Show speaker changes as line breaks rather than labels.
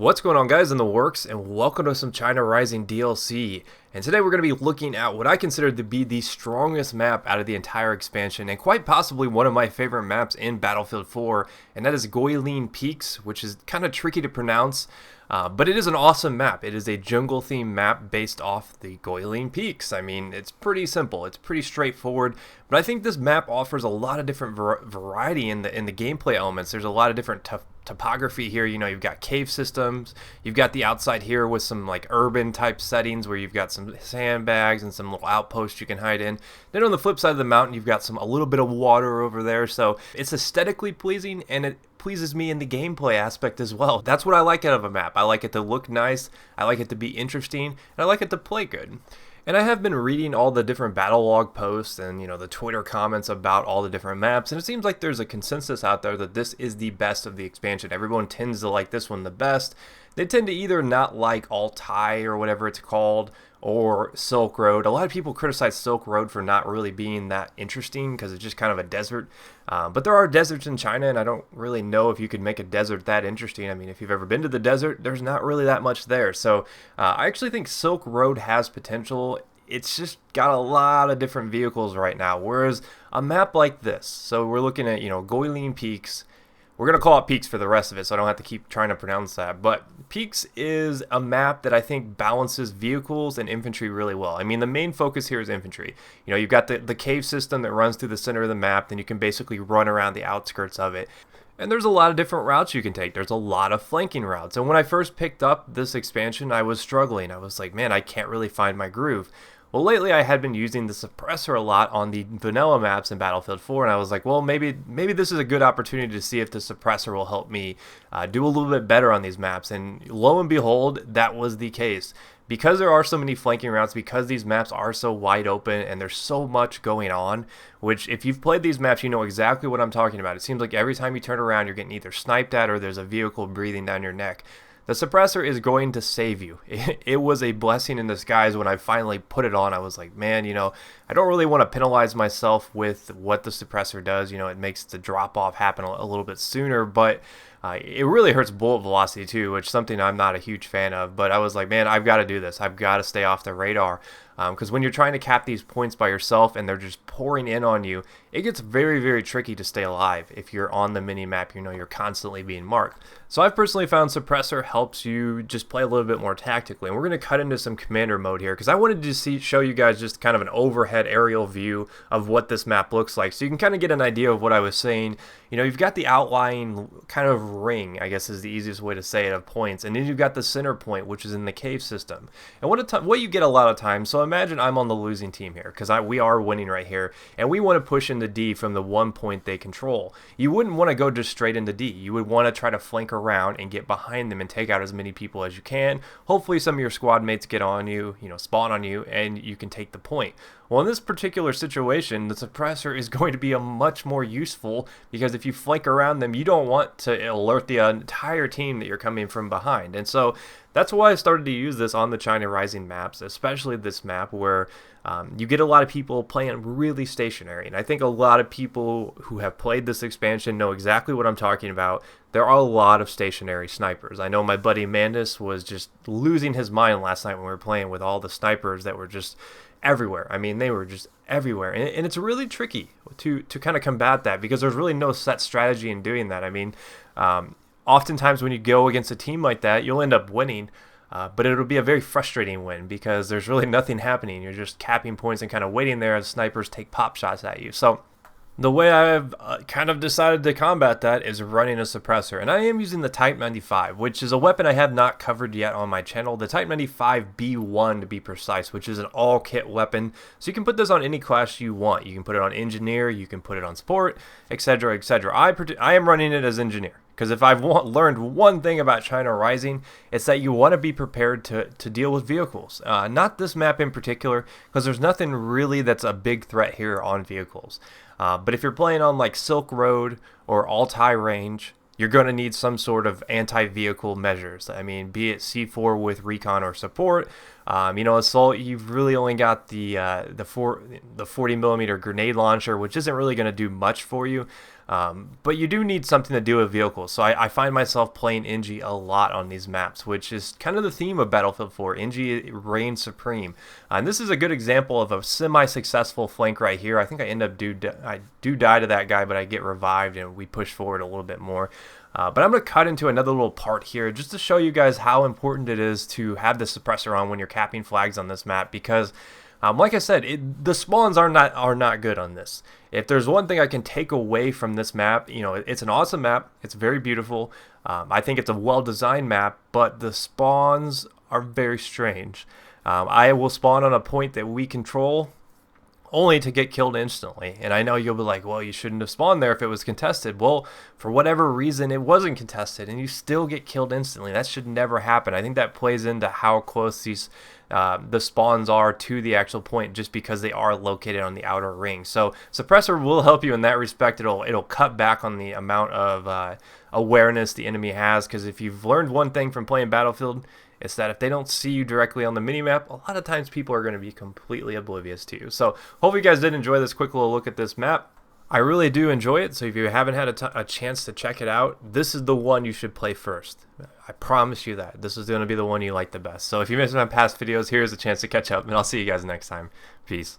What's going on, guys, in the works, and welcome to some China Rising DLC. And today we're going to be looking at what I consider to be the strongest map out of the entire expansion, and quite possibly one of my favorite maps in Battlefield 4, and that is Guilin Peaks, which is kind of tricky to pronounce, but it is an awesome map. It is a jungle-themed map based off the Guilin Peaks. I mean, it's pretty simple, it's pretty straightforward, but I think this map offers a lot of different variety in the gameplay elements. There's a lot of different topography here. You know, you've got cave systems, you've got the outside here with some like urban type settings where you've got some sandbags and some little outposts you can hide in. Then on the flip side of the mountain, you've got a little bit of water over there, so it's aesthetically pleasing, and it pleases me in the gameplay aspect as well. That's what I like out of a map. I like it to look nice, I like it to be interesting, and I like it to play good. And I have been reading all the different battle log posts and, you know, the Twitter comments about all the different maps, and it seems like there's a consensus out there that this is the best of the expansion. Everyone tends to like this one the best. They tend to either not like Altai or whatever it's called, or Silk Road. A lot of people criticize Silk Road for not really being that interesting because it's just kind of a desert. But there are deserts in China, and I don't really know if you could make a desert that interesting. I mean, if you've ever been to the desert, there's not really that much there. So I actually think Silk Road has potential. It's just got a lot of different vehicles right now, whereas a map like this, so we're looking at, you know, Guilin Peaks. We're going to call it Peaks for the rest of it, so I don't have to keep trying to pronounce that. But Peaks is a map that I think balances vehicles and infantry really well. I mean, the main focus here is infantry. You know, you've got the cave system that runs through the center of the map, then you can basically run around the outskirts of it. And there's a lot of different routes you can take. There's a lot of flanking routes. And when I first picked up this expansion, I was struggling. I was like, man, I can't really find my groove. Well, lately I had been using the Suppressor a lot on the vanilla maps in Battlefield 4, and I was like, well, maybe this is a good opportunity to see if the Suppressor will help me do a little bit better on these maps. And lo and behold, that was the case. Because there are so many flanking routes, because these maps are so wide open and there's so much going on, which if you've played these maps, you know exactly what I'm talking about. It seems like every time you turn around, you're getting either sniped at or there's a vehicle breathing down your neck. The Suppressor is going to save you. It was a blessing in disguise when I finally put it on. I was like, man, you know, I don't really want to penalize myself with what the Suppressor does. You know, it makes the drop-off happen a little bit sooner, but it really hurts bullet velocity too, which is something I'm not a huge fan of. But I was like, man, I've got to do this. I've got to stay off the radar. Because when you're trying to cap these points by yourself and they're just pouring in on you, it gets very, very tricky to stay alive. If you're on the mini-map, you know you're constantly being marked. So I've personally found Suppressor helps you just play a little bit more tactically. And we're going to cut into some commander mode here because I wanted to show you guys just kind of an overhead aerial view of what this map looks like. So you can kind of get an idea of what I was saying. You know, you've got the outlying kind of ring, I guess is the easiest way to say it, of points. And then you've got the center point, which is in the cave system. And what you get a lot of times, so imagine I'm on the losing team here because we are winning right here, and we want to push into D from the one point they control. You wouldn't want to go just straight into D. You would want to try to flank around and get behind them and take out as many people as you can. Hopefully some of your squad mates get on you, you know, spawn on you, and you can take the point. Well, in this particular situation, the Suppressor is going to be much more useful because if you flank around them, you don't want to alert the entire team that you're coming from behind. And so that's why I started to use this on the China Rising maps, especially this map where you get a lot of people playing really stationary. And I think a lot of people who have played this expansion know exactly what I'm talking about. There are a lot of stationary snipers. I know my buddy Mandus was just losing his mind last night when we were playing with all the snipers that were just everywhere. I mean, they were just everywhere, and it's really tricky to kind of combat that because there's really no set strategy in doing that. I mean, oftentimes when you go against a team like that, you'll end up winning, but it'll be a very frustrating win because there's really nothing happening. You're just capping points and kind of waiting there as snipers take pop shots at you. So the way I've kind of decided to combat that is running a Suppressor, and I am using the Type 95, which is a weapon I have not covered yet on my channel, the Type 95 B1 to be precise, which is an all-kit weapon, so you can put this on any class you want. You can put it on Engineer, you can put it on Sport, etc., etc. I am running it as Engineer, because if I've learned one thing about China Rising, it's that you want to be prepared to deal with vehicles. Not this map in particular, because there's nothing really that's a big threat here on vehicles. But if you're playing on like Silk Road or Altai Range, you're going to need some sort of anti-vehicle measures. I mean, be it C4 with recon or support. You know, assault, you've really only got the 40 millimeter grenade launcher, which isn't really going to do much for you. But you do need something to do with vehicles, so I find myself playing Inji a lot on these maps, which is kind of the theme of Battlefield 4. Inji reigns supreme, and this is a good example of a semi-successful flank right here. I think I do die to that guy, but I get revived and we push forward a little bit more. But I'm going to cut into another little part here just to show you guys how important it is to have the suppressor on when you're capping flags on this map, because like I said, the spawns are not good on this. If there's one thing I can take away from this map, you know, it's an awesome map. It's very beautiful. I think it's a well-designed map, but the spawns are very strange. I will spawn on a point that we control only to get killed instantly. And I know you'll be like, well, you shouldn't have spawned there if it was contested. Well, for whatever reason, it wasn't contested, and you still get killed instantly. That should never happen. I think that plays into how close the spawns are to the actual point, just because they are located on the outer ring. So Suppressor will help you in that respect. It'll cut back on the amount of awareness the enemy has, because if you've learned one thing from playing Battlefield, it's that if they don't see you directly on the minimap, a lot of times people are going to be completely oblivious to you. So hopefully you guys did enjoy this quick little look at this map. I really do enjoy it, so if you haven't had a chance to check it out, this is the one you should play first. I promise you that. This is going to be the one you like the best. So if you missed my past videos, here's a chance to catch up, and I'll see you guys next time. Peace.